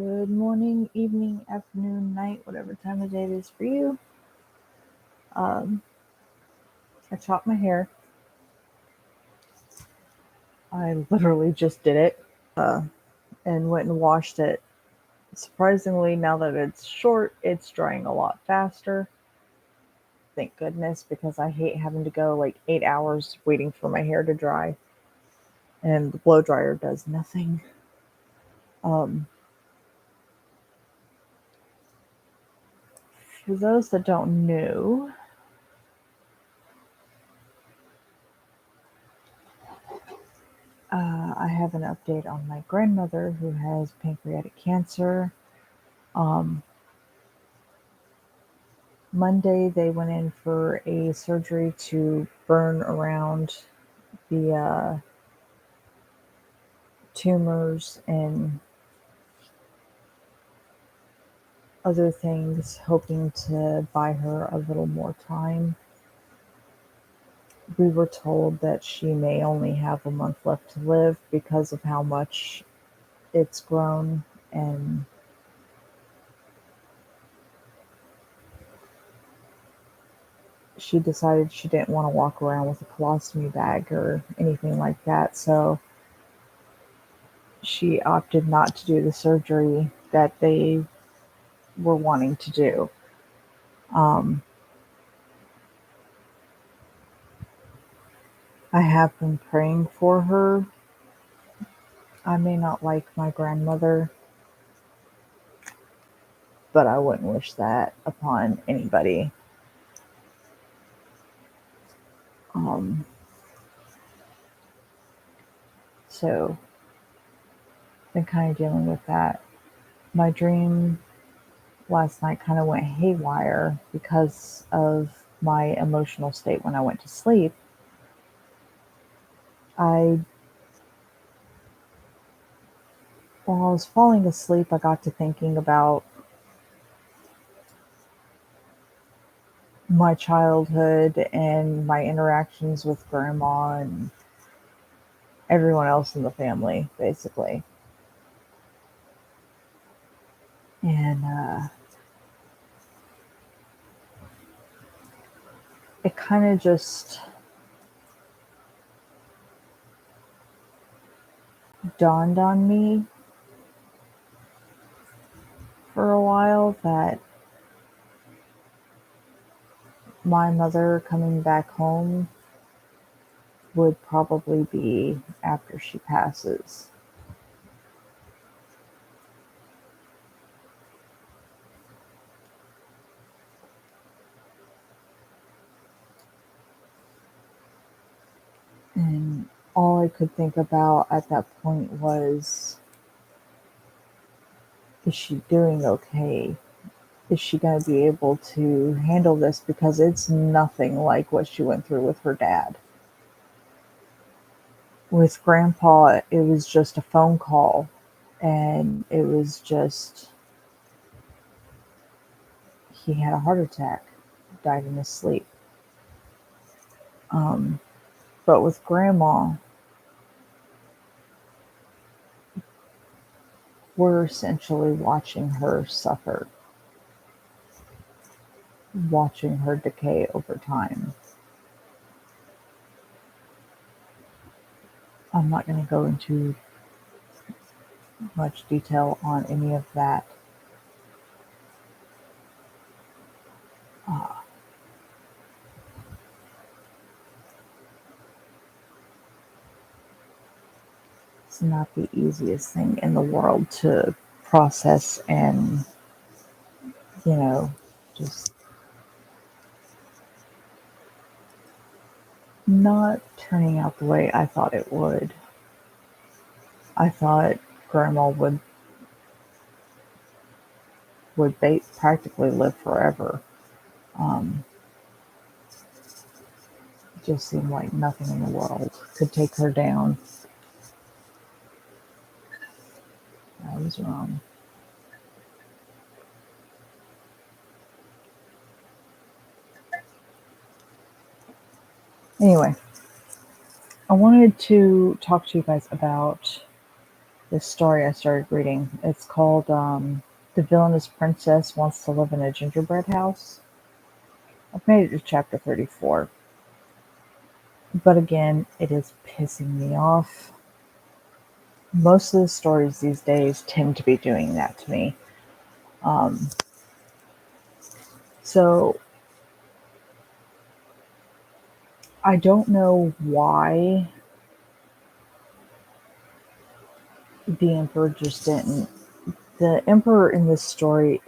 Good morning, evening, afternoon, night, whatever time of day it is for you. Um, I chopped my hair. I literally just did it and went and washed it. Surprisingly, now that it's short, it's drying a lot faster. Thank goodness, because I hate having to go like 8 hours waiting for my hair to dry, and the blow dryer does nothing. Um, for those that don't know, I have an update on my grandmother who has pancreatic cancer. Um, Monday, they went in for a surgery to burn around the tumors and other things, hoping to buy her a little more time. We were told that she may only have a month left to live because of how much it's grown, and she decided she didn't want to walk around with a colostomy bag or anything like that, so she opted not to do the surgery that they were wanting to do. Um, I have been praying for her. I may not like my grandmother, but I wouldn't wish that upon anybody. Um, so, been kind of dealing with that. My dream last night kind of went haywire because of my emotional state when I went to sleep. I, while I was falling asleep, I got to thinking about my childhood and my interactions with grandma and everyone else in the family, basically. And it kind of just dawned on me for a while that my mother coming back home would probably be after she passes. And all I could think about at that point was, is she doing okay? Is she going to be able to handle this? Because it's nothing like what she went through with her dad. With grandpa, it was just a phone call, and it was just, he had a heart attack, died in his sleep. Um, but with grandma, we're essentially watching her suffer, watching her decay over time. I'm not going to go into much detail on any of that. Uh, it's not the easiest thing in the world to process, and, you know, just not turning out the way I thought it would. I thought grandma would practically live forever. Um, it just seemed like nothing in the world could take her down. I was wrong. Anyway, I wanted to talk to you guys about this story I started reading. It's called The Villainous Princess Wants to Live in a Gingerbread House. I've made it to chapter 34. But again, it is pissing me off. Most of the stories these days tend to be doing that to me. Um, so I don't know why the emperor just didn't. The emperor in this story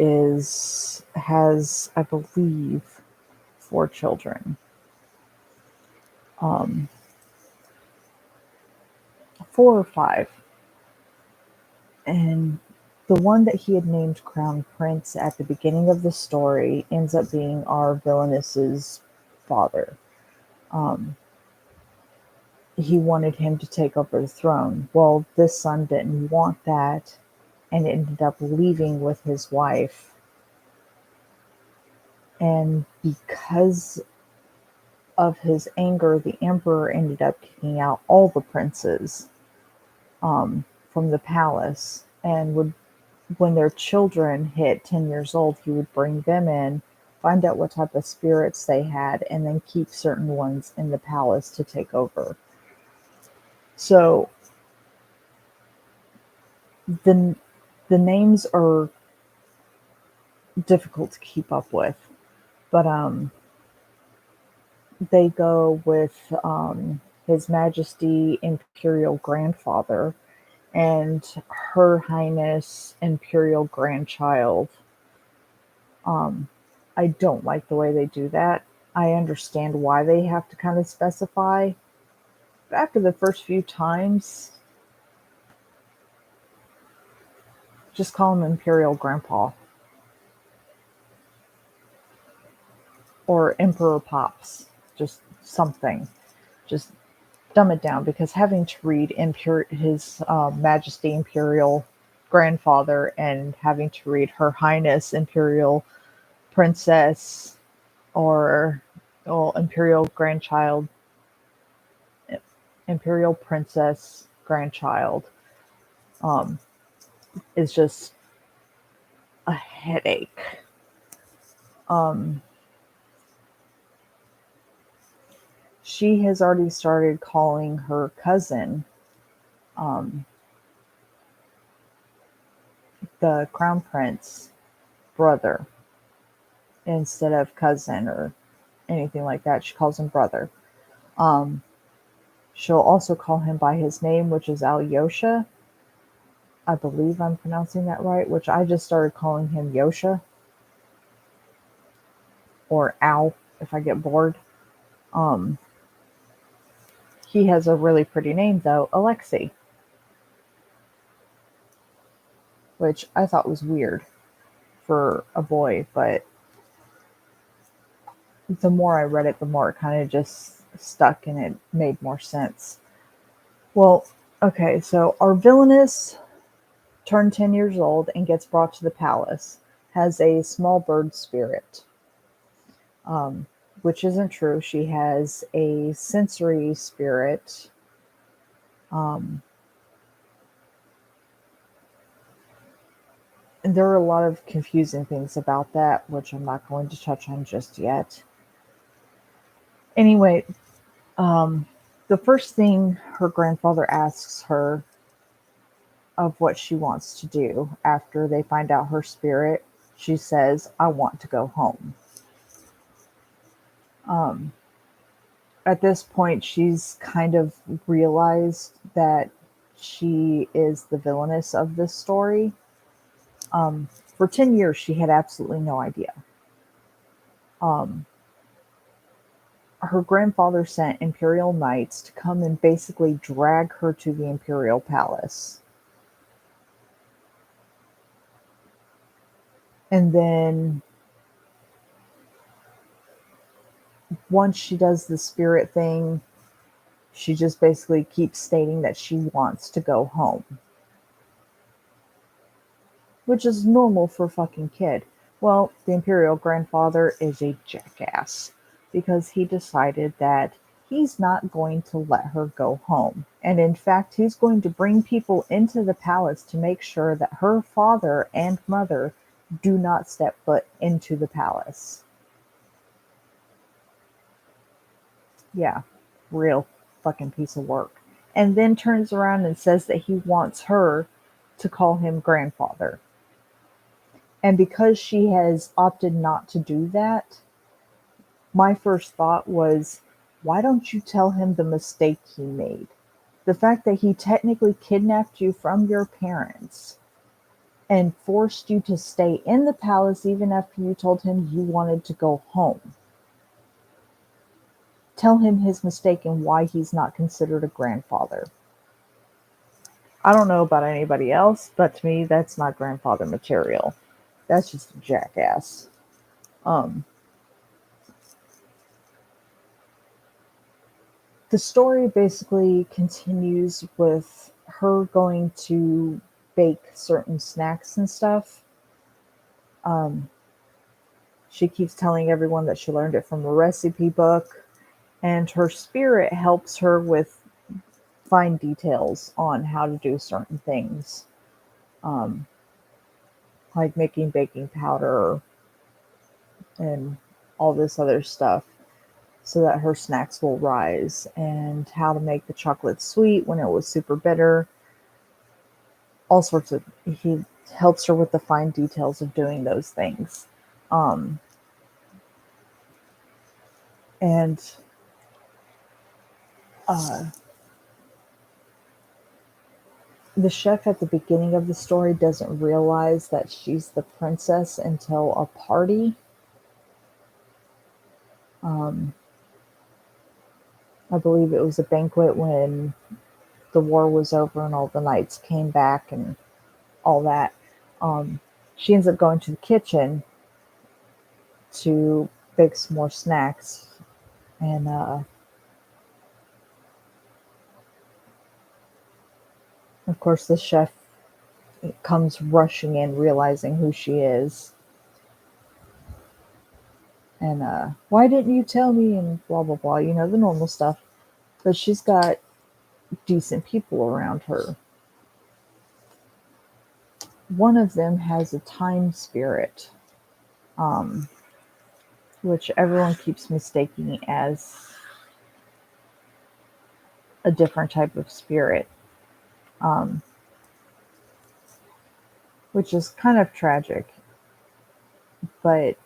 has, I believe, 4 children. Um, 4 or 5. And the one that he had named Crown Prince at the beginning of the story ends up being our villainess's father. Um, he wanted him to take over the throne. Well, this son didn't want that and ended up leaving with his wife. And because of his anger, the emperor ended up kicking out all the princes from the palace, and would, when their children hit 10 years old, he would bring them in, find out what type of spirits they had, and then keep certain ones in the palace to take over. So the the names are difficult to keep up with, but they go with His Majesty Imperial Grandfather and Her Highness Imperial Grandchild. Um, I don't like the way they do that. I understand why they have to kind of specify, but after the first few times, just call him Imperial Grandpa or Emperor Pops. Just something. Just dumb it down, because having to read His Majesty Imperial Grandfather and having to read Her Highness Imperial Princess or, well, Imperial Grandchild, Imperial Princess Grandchild, um, is just a headache. Um, she has already started calling her cousin um, the Crown Prince brother instead of cousin or anything like that. She calls him brother. Um, she'll also call him by his name, which is Alyosha. I believe I'm pronouncing that right, which I just started calling him Yosha or Al if I get bored. Um, he has a really pretty name, though, Alexei, which I thought was weird for a boy, but the more I read it, the more it kind of just stuck and it made more sense. Well, okay, so our villainess turned 10 years old and gets brought to the palace, has a small bird spirit, um, which isn't true. She has a sensory spirit. Um, and there are a lot of confusing things about that, which I'm not going to touch on just yet. Anyway, um, the first thing her grandfather asks her of what she wants to do after they find out her spirit, she says, I want to go home. Um, at this point, she's kind of realized that she is the villainess of this story. For 10 years, she had absolutely no idea. Um, her grandfather sent Imperial Knights to come and basically drag her to the Imperial Palace. And then once she does the spirit thing, she just basically keeps stating that she wants to go home, which is normal for a fucking kid. Well, the Imperial Grandfather is a jackass because he decided that he's not going to let her go home. And in fact, he's going to bring people into the palace to make sure that her father and mother do not step foot into the palace. Yeah, real fucking piece of work. And then turns around and says that he wants her to call him grandfather. And because she has opted not to do that, my first thought was, why don't you tell him the mistake he made? The fact that he technically kidnapped you from your parents and forced you to stay in the palace even after you told him you wanted to go home. Tell him his mistake and why he's not considered a grandfather. I don't know about anybody else, but to me, that's not grandfather material. That's just a jackass. Um, the story basically continues with her going to bake certain snacks and stuff. Um, she keeps telling everyone that she learned it from a recipe book, and her spirit helps her with fine details on how to do certain things, um, like making baking powder and all this other stuff so that her snacks will rise, and how to make the chocolate sweet when it was super bitter. All sorts of, he helps her with the fine details of doing those things. Um, and uh, the chef at the beginning of the story doesn't realize that she's the princess until a party. Um, I believe it was a banquet when the war was over and all the knights came back and all that. Um, she ends up going to the kitchen to bake some more snacks, and of course, the chef comes rushing in, realizing who she is, and why didn't you tell me? And blah blah blah. You know, the normal stuff. But she's got decent people around her. One of them has a time spirit, um, which everyone keeps mistaking as a different type of spirit, um, which is kind of tragic. But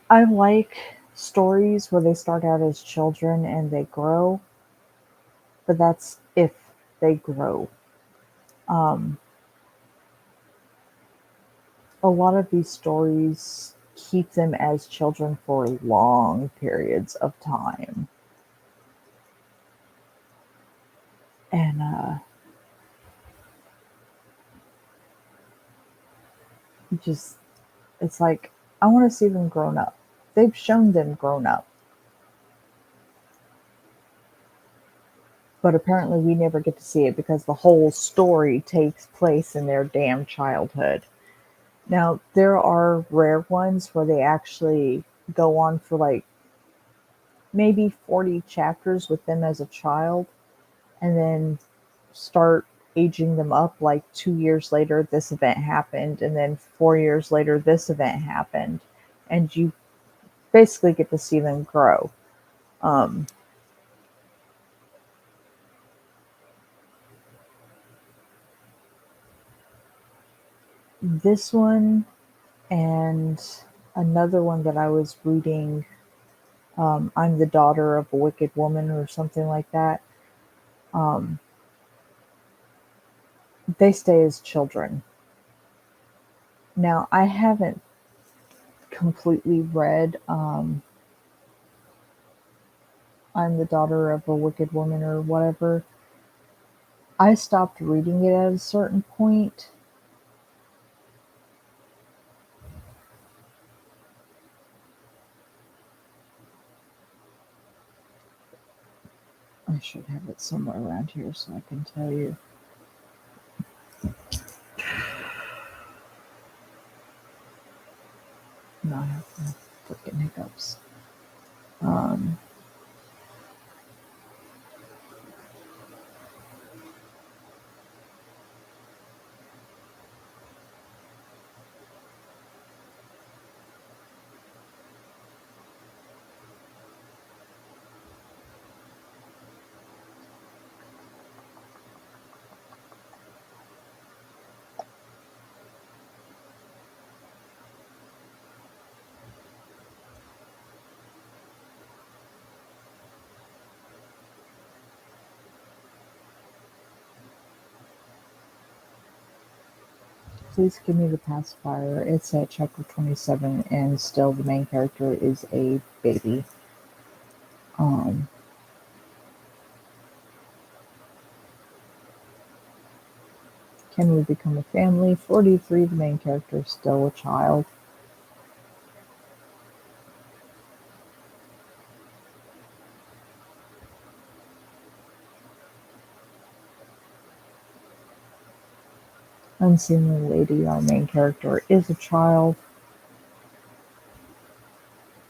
I like stories where they start out as children and they grow, but that's if they grow. Um, a lot of these stories keep them as children for long periods of time. And just, it's like, I want to see them grown up. They've shown them grown up, but apparently we never get to see it because the whole story takes place in their damn childhood. Now, there are rare ones where they actually go on for like maybe 40 chapters with them as a child and then start aging them up. Like 2 years later, this event happened, and then 4 years later, this event happened. And you basically get to see them grow. Um, this one and another one that I was reading, I'm the Daughter of a Wicked Woman or something like that. Um, they stay as children. Now, I haven't completely read I'm the Daughter of a Wicked Woman or whatever. I stopped reading it at a certain point. I should have it somewhere around here so I can tell you. No, I have freaking hiccups. please give me the pacifier. It's at chapter 27, and still the main character is a baby. Um, can we become a family? 43, the main character is still a child. Unseemly Lady, our main character, is a child,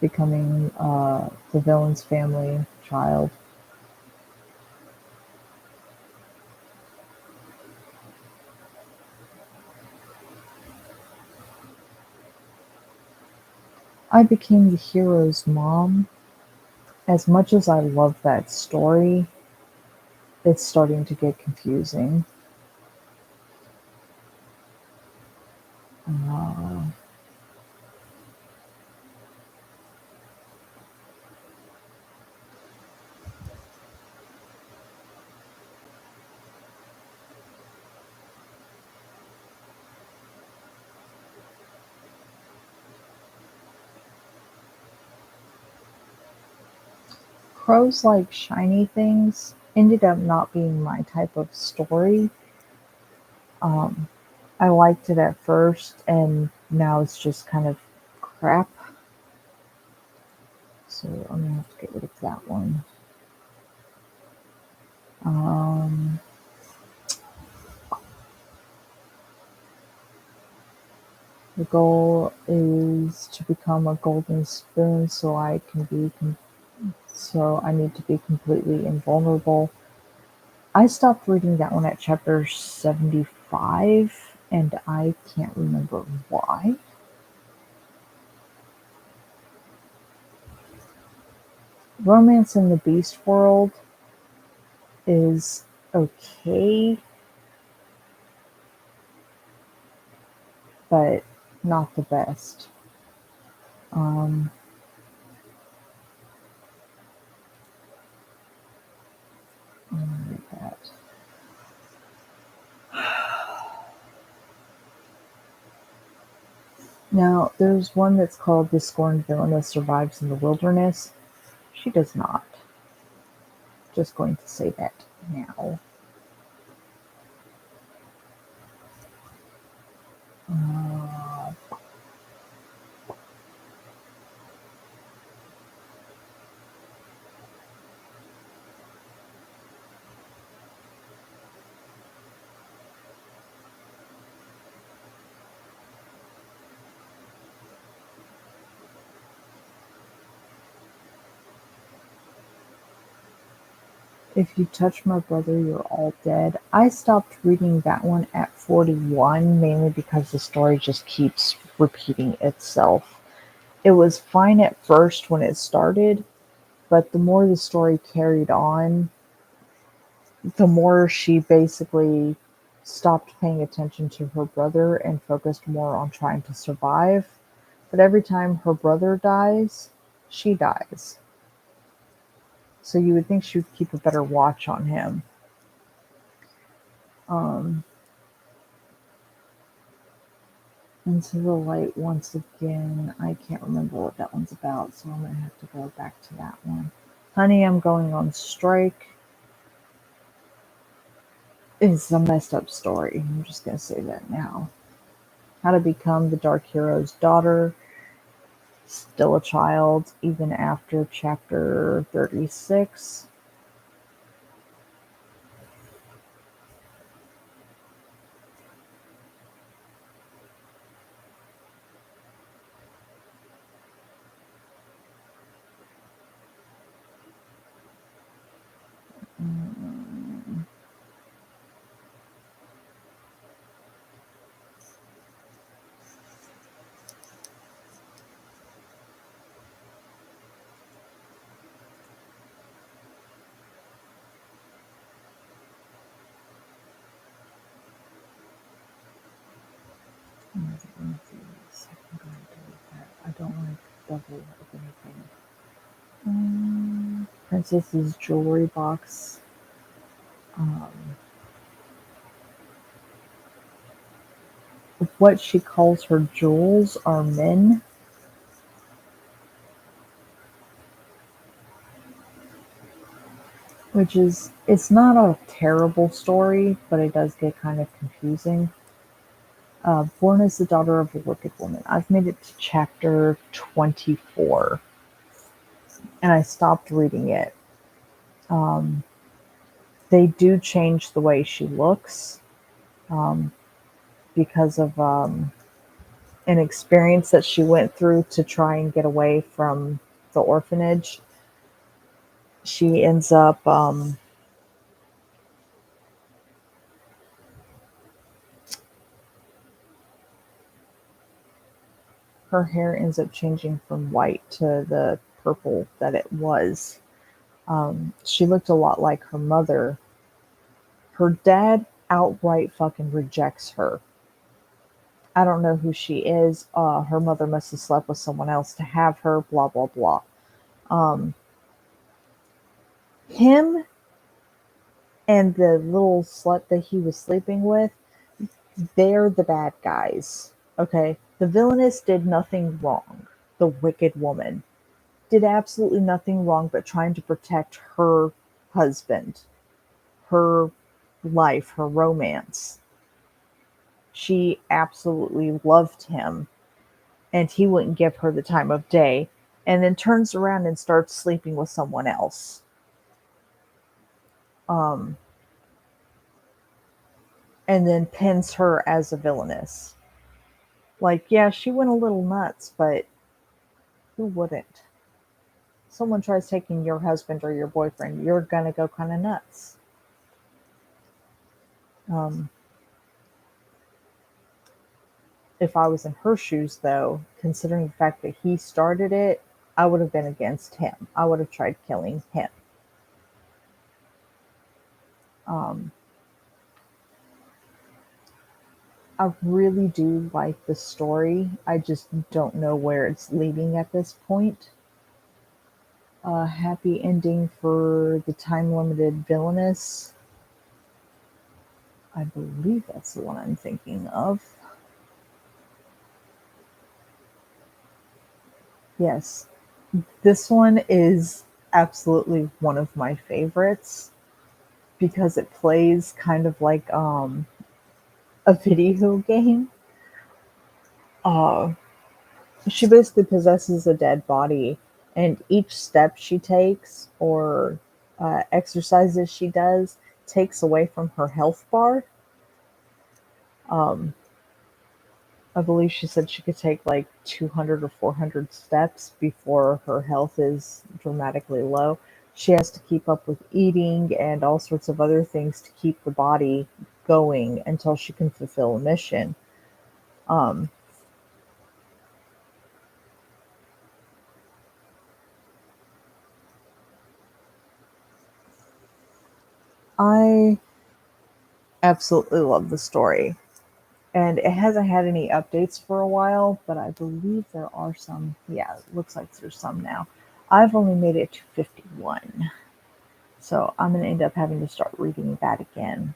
becoming the villain's family child. I became the hero's mom. As much as I love that story, it's starting to get confusing. Uh, Crows Like Shiny Things ended up not being my type of story. Um, I liked it at first, and now it's just kind of crap. So I'm gonna have to get rid of that one. Um, the goal is to become a golden spoon, so I need to be completely invulnerable. I stopped reading that one at chapter 75, and I can't remember why. Romance in the Beast World is okay, but not the best. Um, I'm gonna read that. Now, there's one that's called The Scorned Villainess Survives in the Wilderness. She does not. Just going to say that now. Uh, If You Touch My Brother, You're All Dead. I stopped reading that one at 41, mainly because the story just keeps repeating itself. It was fine at first when it started, but the more the story carried on, the more she basically stopped paying attention to her brother and focused more on trying to survive. But every time her brother dies, she dies. So you would think she would keep a better watch on him. Um, Into the Light once again. I can't remember what that one's about, so I'm going to have to go back to that one. Honey, I'm Going on Strike is a messed up story. I'm just going to say that now. How to Become the Dark Hero's Daughter. Still a child, even after chapter 36. Mm, another one of these. I'm going to delete that. I don't like double of anything. Princess's Jewelry Box. Um, what she calls her jewels are men, which is it's not a terrible story, but it does get kind of confusing. Born as the daughter of a wicked woman. I've made it to chapter 24, and I stopped reading it. Um, they do change the way she looks um, because of an experience that she went through to try and get away from the orphanage. She ends up her hair ends up changing from white to the purple that it was. She looked a lot like her mother. Her dad outright fucking rejects her. I don't know who she is. Her mother must have slept with someone else to have her, blah, blah, blah. Um, him and the little slut that he was sleeping with, they're the bad guys. Okay? The villainess did nothing wrong. The wicked woman did absolutely nothing wrong but trying to protect her husband, her life, her romance. She absolutely loved him, and he wouldn't give her the time of day, and then turns around and starts sleeping with someone else. Um, and then pins her as a villainess. Like, yeah, she went a little nuts, but who wouldn't? Someone tries taking your husband or your boyfriend, you're gonna go kind of nuts. Um, if I was in her shoes, though, considering the fact that he started it, I would have been against him. I would have tried killing him. Um, I really do like the story. I just don't know where it's leading at this point. Happy ending for the time limited villainess. I believe that's the one I'm thinking of. Yes, this one is absolutely one of my favorites because it plays kind of like a video game. Uh, she basically possesses a dead body, and each step she takes or exercises she does takes away from her health bar. Um, I believe she said she could take like 200 or 400 steps before her health is dramatically low. She has to keep up with eating and all sorts of other things to keep the body going until she can fulfill a mission. Um, I absolutely love the story. And it hasn't had any updates for a while, but I believe there are some. Yeah, it looks like there's some now. I've only made it to 51, so I'm going to end up having to start reading that again.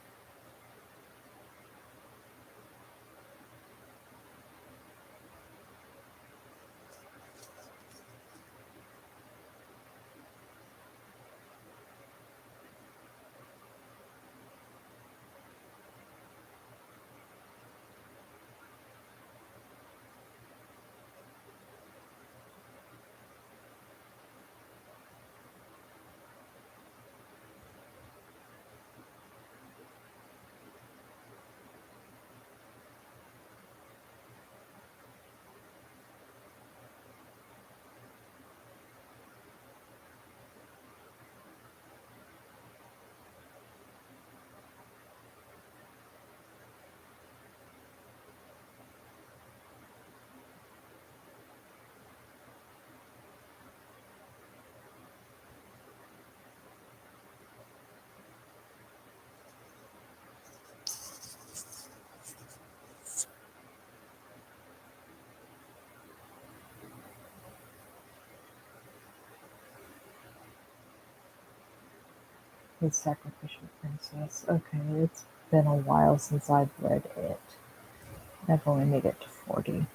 The Sacrificial Princess. Okay, it's been a while since I've read it. I've only made it to 40.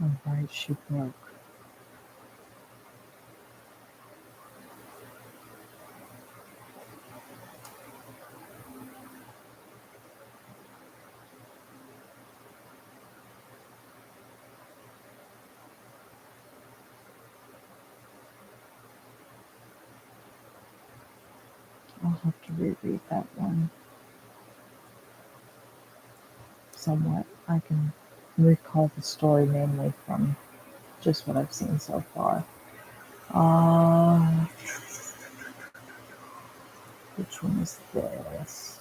Alright, she broke. I'll have to reread that one somewhat. I can recall the story mainly from just what I've seen so far. Uh, which one is this?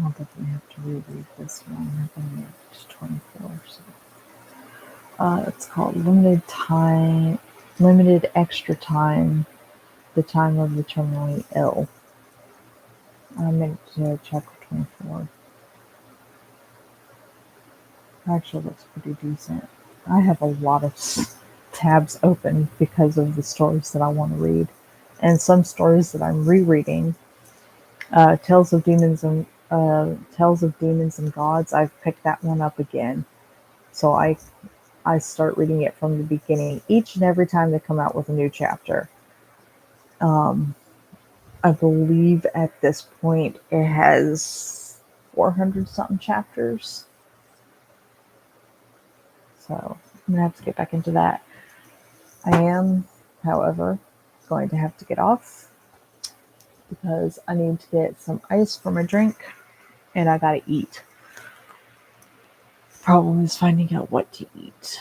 I'll definitely have to reread this one. I've only up to 24, so. It's called Limited Extra Time, The Time of the Terminally Ill. I'm into chapter 24. Actually, looks pretty decent. I have a lot of tabs open because of the stories that I want to read, and some stories that I'm rereading. Tales of Demons and Gods. I've picked that one up again, so I start reading it from the beginning each and every time they come out with a new chapter. Um, I believe at this point it has 400 something chapters. So I'm gonna have to get back into that. I am, however, going to have to get off because I need to get some ice for my drink and I gotta eat. Problem is finding out what to eat.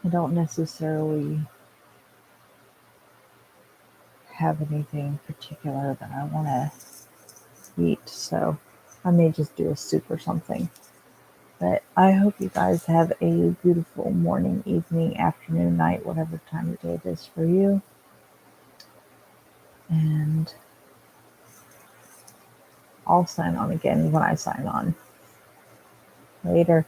I don't necessarily have anything particular that I want to eat, so I may just do a soup or something. But I hope you guys have a beautiful morning, evening, afternoon, night, whatever time of day it is for you. And I'll sign on again when I sign on. Later.